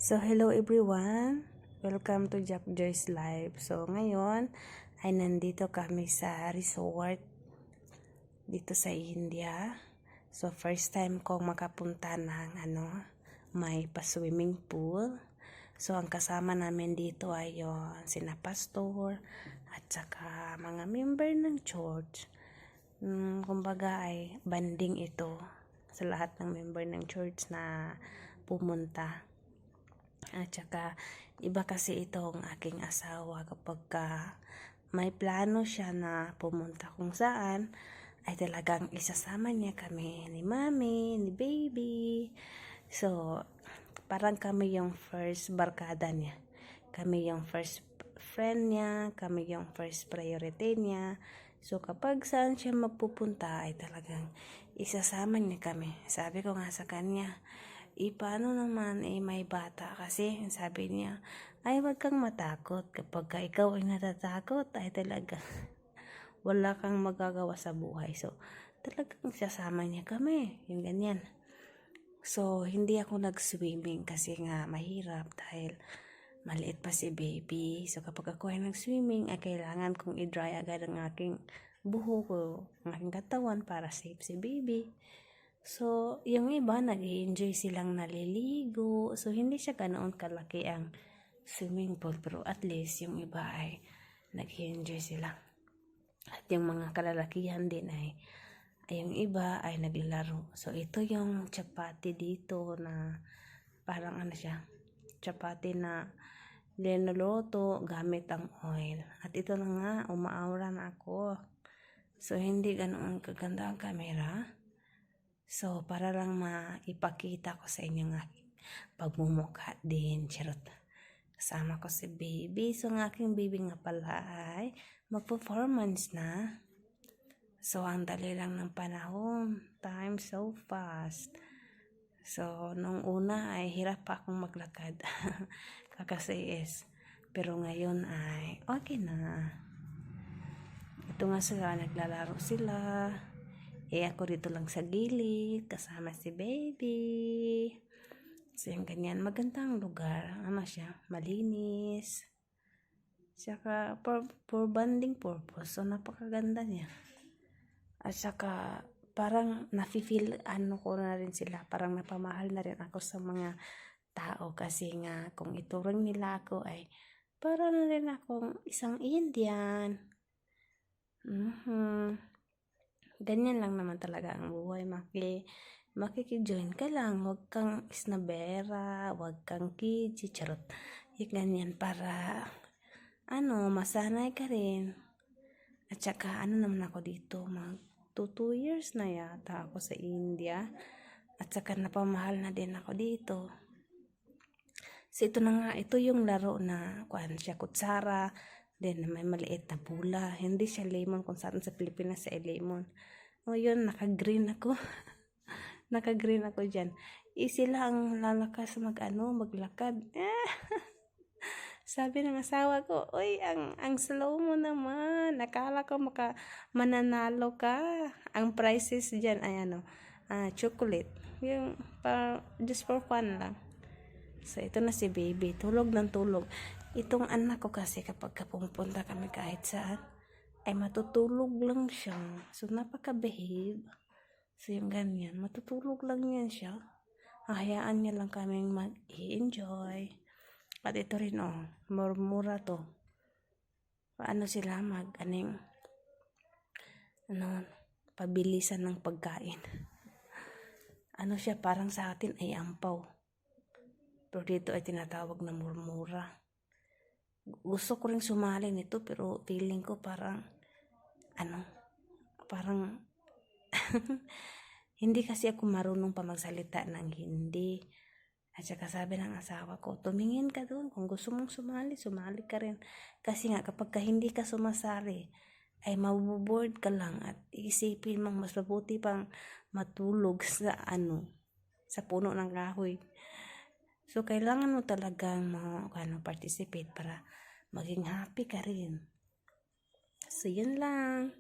So, hello everyone. Welcome to Jack Joyce Live. So, ngayon ay nandito kami sa resort dito sa India. So, first time kong makapunta ng may pa-swimming pool. So, ang kasama namin dito ay yung sina pastor at saka mga member ng church. Kumbaga ay banding ito sa lahat ng member ng church na pumunta. At saka, iba kasi itong aking asawa kapag may plano siya na pumunta kung saan, ay talagang isasama niya kami ni mami, ni baby. So, parang kami yung first barkada niya. Kami yung first friend niya, kami yung first priority niya. So, kapag saan siya magpupunta, ay talagang isasama niya kami. Sabi ko nga sa kanya, paano naman may bata kasi sabi niya ay wag kang matakot kapag ikaw ay natatakot ay talaga wala kang magagawa sa buhay. So talagang sasama niya kami yung ganyan. So hindi ako nag-swimming kasi nga mahirap dahil maliit pa si baby. So kapag ako ay nag-swimming ay kailangan kong i-dry agad ang aking buhok ko, ang aking katawan para safe si baby. So, yung iba, nag-i-enjoy silang naliligo. So, hindi siya ganoon kalaki ang swimming pool. Pero at least, yung iba ay nag-i-enjoy sila. At yung mga kalalakihan din ay yung iba ay naglalaro. So, ito yung chapati dito na parang siya, chapati na linuluto gamit ang oil. At ito na nga, umaaura na ako. So, hindi ganoon kaganda ang camera. So, para lang maipakita ko sa inyo ng aking pagmumukha din. Charot. Kasama ko si baby. So, ang aking baby nga pala ay mag-performance na. So, ang dali lang ng panahon. Time so fast. So, nung una ay hirap pa akong maglakad. Kakasiis. Pero ngayon ay okay na. Ito nga sila, naglalaro sila. Ako dito lang sa gilid, kasama si baby. So, yung ganyan, magandang lugar. Siya, malinis. Saka, for bonding purpose. So, napakaganda niya. At saka, parang nafe-feel, ko na rin sila. Parang napamahal na rin ako sa mga tao. Kasi nga, kung ituring nila ako ay, parang na rin akong isang Indian. Ganyan lang naman talaga ang buhay. Makikijoin ka lang. Huwag kang isnabera, huwag kang kidji, charot. Yung ganyan para, masanay ka rin. At saka, naman ako dito, 2 years na yata ako sa India. At saka, napamahal na din ako dito. So, ito na nga, ito yung laro na, siya, kutsara. Then, may maliit na bula. Hindi siya lemon kung saan sa Pilipinas sa lemon. O yun, naka-green ako. Naka-green ako dyan. Sila ang lalakas maglakad. Sabi ng asawa ko, uy, ang slow mo naman. Nakala ko mananalo ka. Ang prizes dyan ay chocolate. Yung, just for fun lang. So, ito na si baby. Tulog ng tulog. Itong anak ko kasi kapag pumunta kami kahit saan, ay matutulog lang siya. So, napaka-behave. So, yung ganyan. Matutulog lang yan siya. Hayaan niya lang kaming mag-i-enjoy. At ito rin, murmura to. Paano sila pabilisan ng pagkain. Siya, parang sa atin ay ampaw. Pero dito ay tinatawag na murmura. Gusto ko rin sumali nito pero feeling ko parang hindi kasi ako marunong pa magsalita ng Hindi. At saka sabi ng asawa ko, tumingin ka doon. Kung gusto mong sumali ka rin. Kasi nga kapag hindi ka sumasali, ay mabuboard ka lang at isipin mong mas mabuti pang matulog sa sa puno ng kahoy. So, kailangan mo talagang participate para maging happy ka rin. So, yun lang.